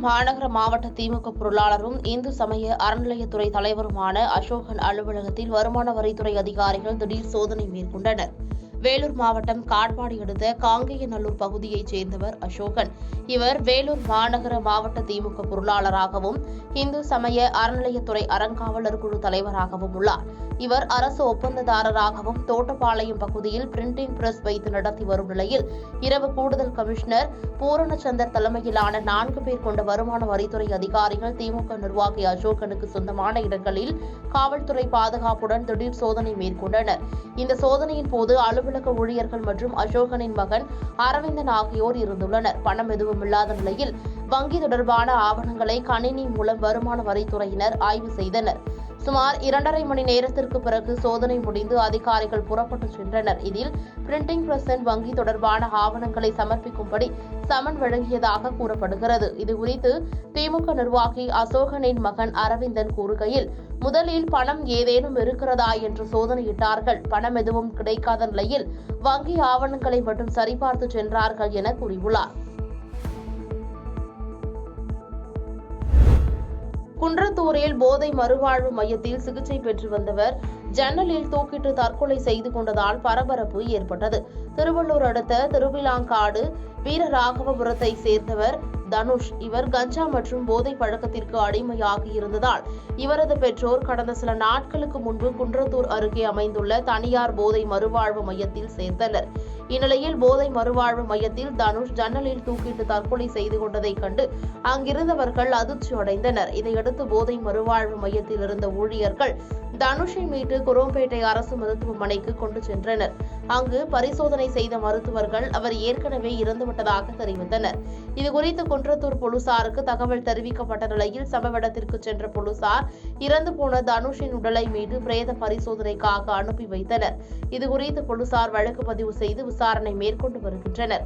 மாநகர மாவட்ட திமுக பொருளாளரும் இந்து சமய அறநிலையத்துறை தலைவருமான அசோகன் அலுவலகத்தில் வருமான வரித்துறை அதிகாரிகள் திடீர் சோதனை மேற்கொண்டனர். வேலூர் மாவட்டம் காட்பாடி அடுத்த காங்கேயநல்லூர் பகுதியைச் சேர்ந்தவர் அசோகன். இவர் வேலூர் மாநகர மாவட்ட திமுக பொருளாளராகவும் இந்து சமய அறநிலையத்துறை அறங்காவலர் குழு தலைவராகவும் உள்ளார். இவர் அரசு ஒப்பந்ததாரராகவும் தோட்டப்பாளையம் பகுதியில் பிரிண்டிங் பிரஸ் வைத்து நடத்தி வரும் நிலையில் இரவு கூடுதல் கமிஷனர் பூரணச்சந்தர் தலைமையிலான 4 பேர் கொண்ட வருமான வரித்துறை அதிகாரிகள் திமுக நிர்வாகி அசோகனுக்கு சொந்தமான இடங்களில் காவல்துறை பாதுகாப்புடன் திடீர் சோதனை மேற்கொண்டனர். இந்த சோதனையின் போது அலுவலக ஊழியர்கள் மற்றும் அசோகனின் மகன் அரவிந்தன் ஆகியோர் இருந்துள்ளனர். பணம் எதுவும் இல்லாத நிலையில் வங்கி தொடர்பான ஆவணங்களை கணினி மூலம் வருமான வரித்துறையினர் ஆய்வு செய்தனர். சுமார் 2.5 மணி நேரத்திற்கு பிறகு சோதனை முடிந்து அதிகாரிகள் புறப்பட்டு சென்றனர். இதில் பிரிண்டிங் பிரஸ் வங்கி தொடர்பான ஆவணங்களை சமர்ப்பிக்கும்படி சமன் வழங்கியதாக கூறப்படுகிறது. இதுகுறித்து திமுக நிர்வாகி அசோகனின் மகன் அரவிந்தன் கூறுகையில், முதலில் பணம் ஏதேனும் இருக்கிறதா என்று சோதனையிட்டார்கள். பணம் எதுவும் கிடைக்காத நிலையில் வங்கி ஆவணங்களை மட்டும் சரிபார்த்து சென்றார்கள் என கூறியுள்ளார். குன்றத்தூரில் போதை மறுவாழ்வு மையத்தில் சிகிச்சை பெற்று வந்தவர் ஜன்னலில் தூக்கிட்டு தற்கொலை செய்து கொண்டதால் பரபரப்பு ஏற்பட்டது. திருவள்ளூர் அடுத்த திருவிலாங்காடு வீரராகவபுரத்தை சேர்ந்தவர் தனுஷ். இவர் கஞ்சா மற்றும் போதை பழக்கத்திற்கு அடிமையாகி இருந்ததால் இவரது பெற்றோர் கடந்த சில நாட்களுக்கு முன்பு குன்றத்தூர் அருகே அமைந்துள்ள தனியார் போதை மறுவாழ்வு மையத்தில் சேர்த்தனர். இந்நிலையில் போதை மறுவாழ்வு மையத்தில் தனுஷ் ஜன்னலில் தூக்கிட்டு தற்கொலை செய்து கொண்டதை கண்டு அங்கிருந்தவர்கள் அதிர்ச்சி அடைந்தனர். இதையடுத்து போதை மறுவாழ்வு மையத்தில் இருந்த ஊழியர்கள் தனுஷை மீட்டு குரோம்பேட்டை அரசு மருத்துவமனைக்கு கொண்டு சென்றனர். அங்கு பரிசோதனை செய்த மருத்துவர்கள் அவர் ஏற்கனவே இறந்துவிட்டதாக தெரிவித்தனர். இதுகுறித்து குன்றத்தூர் போலீசாருக்கு தகவல் தெரிவிக்கப்பட்ட நிலையில் சம்பவ இடத்திற்கு சென்ற போலீசார் இறந்து போன தனுஷின் உடலை மீட்டு பிரேத பரிசோதனைக்காக அனுப்பி வைத்தனர். இதுகுறித்து போலீசார் வழக்கு பதிவு செய்து விசாரணை மேற்கொண்டு வருகின்றனர்.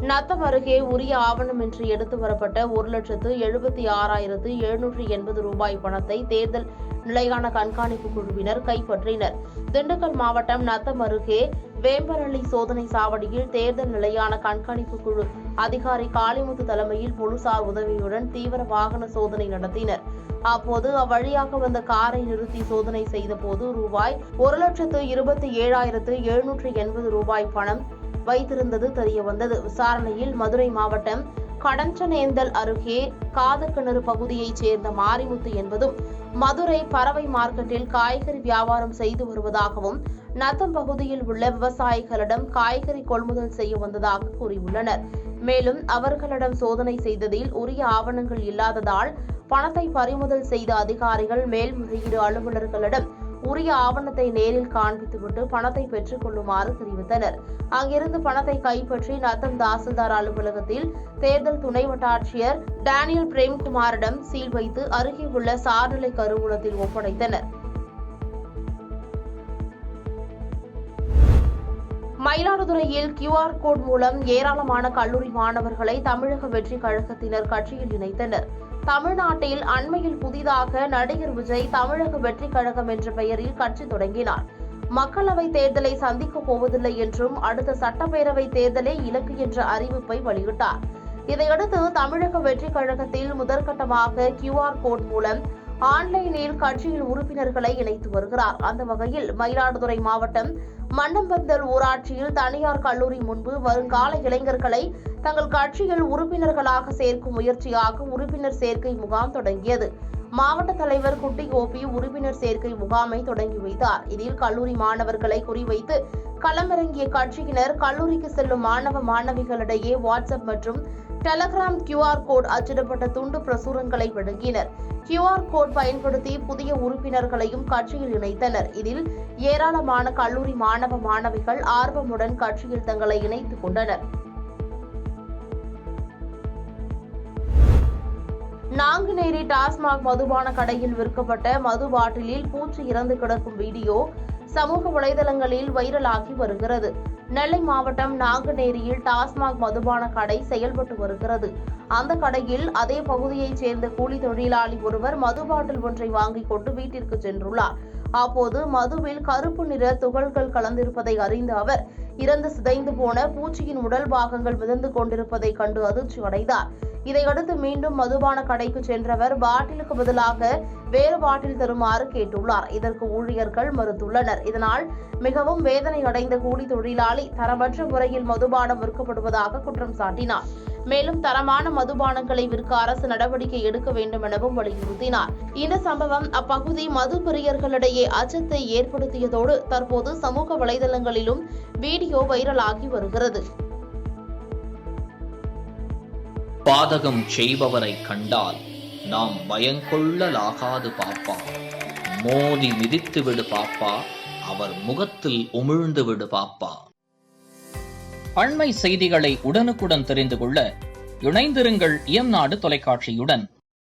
நத்தம் அருகே உரிய ஆவணமின்றி எடுத்து வரப்பட்ட 1,76,780 ரூபாய் பணத்தை தேர்தல் நிலையான கண்காணிப்பு குழுவினர் கைப்பற்றினர். திண்டுக்கல் மாவட்டம் நத்தம் அருகே வேம்பரளி சோதனை சாவடியில் தேர்தல் நிலையான கண்காணிப்பு குழு அதிகாரி காளிமுத்து தலைமையில் போலீசார் உதவியுடன் தீவிர வாகன சோதனை நடத்தினர். அப்போது அவ்வழியாக வந்த காரை நிறுத்தி சோதனை செய்த போது ரூபாய் 1,27,780 ரூபாய் பணம் வைத்திருந்தது தெரியவந்தது. விசாரணையில் மதுரை மாவட்டம் கடஞ்சனேந்தல் அருகே காதக்கிணறு பகுதியைச் சேர்ந்த மாரிமுத்து என்பதும் மதுரை பறவை மார்க்கெட்டில் காய்கறி வியாபாரம் செய்து வருவதாகவும் நத்தம் பகுதியில் உள்ள விவசாயிகளிடம் காய்கறி கொள்முதல் செய்ய வந்ததாக கூறியுள்ளனர். மேலும் அவர்களிடம் சோதனை செய்ததில் உரிய ஆவணங்கள் இல்லாததால் பணத்தை பறிமுதல் செய்த அதிகாரிகள் மேல்முறையீடு அலுவலர்களிடம் உரிய ஆவணத்தை நேரில் காண்பித்துவிட்டு பணத்தை பெற்றுக் கொள்ளுமாறு தெரிவித்தனர். அங்கிருந்து பணத்தை கைப்பற்றி நத்தம் தாசில்தார் அலுவலகத்தில் தேர்தல் துணை வட்டாட்சியர் டேனியல் பிரேம்குமாரிடம் சீல் வைத்து அருகே உள்ள சார்நிலை கருவூலத்தில் ஒப்படைத்தனர். மயிலாடுதுறையில் QR கோட் மூலம் ஏராளமான கல்லூரி மாணவர்களை தமிழக வெற்றி கழகத்தினர் கட்சியில் இணைத்தனர். தமிழ்நாட்டில் அண்மையில் புதிதாக நடிகர் விஜய் தமிழக வெற்றி கழகம் என்ற பெயரில் கட்சி தொடங்கினார். மக்களவை தேர்தலை சந்திக்கப் போவதில்லை என்றும் அடுத்த சட்டப்பேரவை தேர்தலே இலக்கு என்ற அறிவிப்பை வெளியிட்டார். இதையடுத்து தமிழக வெற்றி கழகத்தில் முதற்கட்டமாக QR கோட் மூலம் ஆன்லைனில் கட்சியில் உறுப்பினர்களை இணைத்து வருகிறார். அந்த வகையில் மயிலாடுதுறை மாவட்டம் மன்னம்பந்தல் ஊராட்சியில் தனியார் கல்லூரி முன்பு வருங்கால இளைஞர்களை தங்கள் கட்சியில் உறுப்பினர்களாக சேர்க்கும் முயற்சியாக உறுப்பினர் சேர்க்கை முகாம் தொடங்கியது. மாவட்ட தலைவர் குட்டி கோபி உறுப்பினர் சேர்க்கை முகாமை தொடங்கி வைத்தார். இதில் கல்லூரி மாணவர்களை குறிவைத்து களமிறங்கிய கட்சியினர் கல்லூரிக்கு செல்லும் மாணவ மாணவிகளிடையே வாட்ஸ்அப் மற்றும் டெலகிராம் QR கோட் அச்சிடப்பட்ட துண்டு பிரசுரங்களை வழங்கினர். QR கோட் பயன்படுத்தி புதிய உறுப்பினர்களையும் கட்சியில் இணைத்தனர். இதில் ஏராளமான கல்லூரி மாணவ மாணவிகள் ஆர்வமுடன் கட்சியில் தங்களை இணைத்துக் கொண்டனர். நாங்குநேரி டாஸ்மாக் மதுபான கடையில் விற்கப்பட்ட மது பாட்டிலில் பூச்சி இறந்து கிடக்கும் வீடியோ சமூக வலைதளங்களில் வைரலாகி வருகிறது. நெல்லை மாவட்டம் நாங்குநேரியில் டாஸ்மாக் மதுபான கடை செயல்பட்டு வருகிறது. அந்த கடையில் அதே பகுதியைச் சேர்ந்த கூலி தொழிலாளி ஒருவர் மது பாட்டில் ஒன்றை வாங்கிக் கொண்டு வீட்டிற்கு சென்றுள்ளார். அப்போது மதுவில் கருப்பு நிற துகள்கள் கலந்திருப்பதை அறிந்த அவர் இறந்து சிதைந்து போன பூச்சியின் உடல் பாகங்கள் மிதந்து கொண்டிருப்பதை கண்டு அதிர்ச்சி அடைந்தார். இதையடுத்து மீண்டும் மதுபான கடைக்கு சென்றவர் பாட்டிலுக்கு பதிலாக வேறு பாட்டில் தருமாறு கேட்டுள்ளார். இதற்கு ஊழியர்கள் மறுத்துள்ளனர். இதனால் மிகவும் வேதனை அடைந்த கூலி தொழிலாளி தரமற்ற முறையில் மதுபானம் விற்கப்படுவதாக குற்றம் சாட்டினார். மேலும் தரமான மதுபானங்களை விற்க அரசு நடவடிக்கை எடுக்க வேண்டும் எனவும் வலியுறுத்தினார். இந்த சம்பவம் அப்பகுதி மது பிரியர்களிடையே அச்சத்தை ஏற்படுத்தியதோடு தற்போது சமூக வலைதளங்களிலும் வீடியோ வைரலாகி வருகிறது. பாதகம் செய்பவரை கண்டால் நாம் பயங்கொள்ளலாகாது பாப்பா, மோதி மிதித்து விடு பாப்பா, அவர் முகத்தில் உமிழ்ந்து விடு பாப்பா. அண்மை செய்திகளை உடனுக்குடன் தெரிந்து கொள்ள இணைந்திருங்கள் இயம்நாடு தொலைக்காட்சியுடன்.